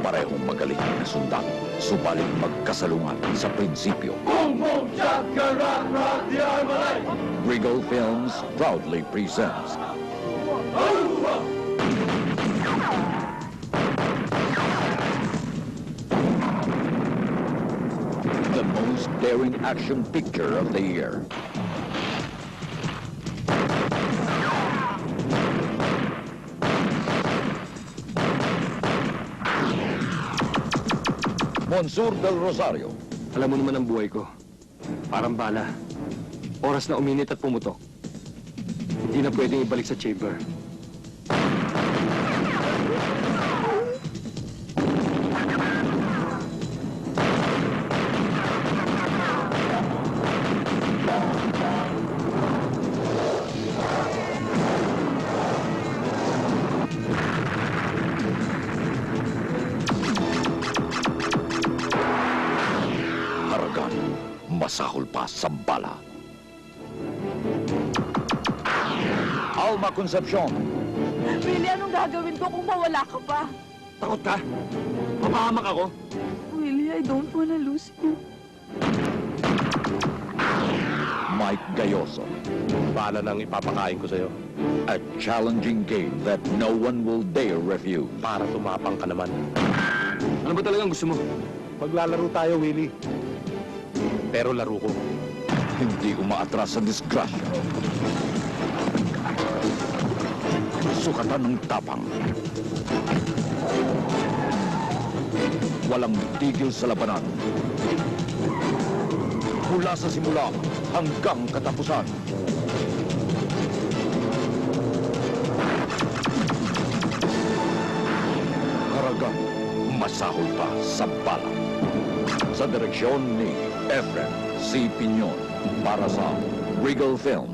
Parehong magaling na sundalo, subalit magkasalungan sa prinsipyo. Boom, boom, shaka, rock, rock, the Armalite! Regal Films proudly presents the most daring action picture of the year. Monsur del Rosario, Alam mo naman ang buhay ko. Parang bala. Oras na uminit at pumutok. Hindi na pwedeng ibalik sa chamber. haragan, masahol pa sa bala. Alma Concepcion, Willie, anong gagawin ko kung mawala ka pa? Takot ka? Mapahamak ako? Willie, I don't wanna lose you. Mike Gayoso, Bala nang ipapakain ko sa'yo. a challenging game that no one will dare refuse. Para tumapang ka naman. Ano ba talagang gusto mo? Maglalaro tayo, Willie. Pero laro ko. Hindi umaatras sa disgrasya. Sukatan ng tapang. Walang tigil sa labanan. Mula sa simula hanggang katapusan. Haragan, masahol pa sa bala. Sa direksyon ni Efren C. Piñon para sa Regal Films.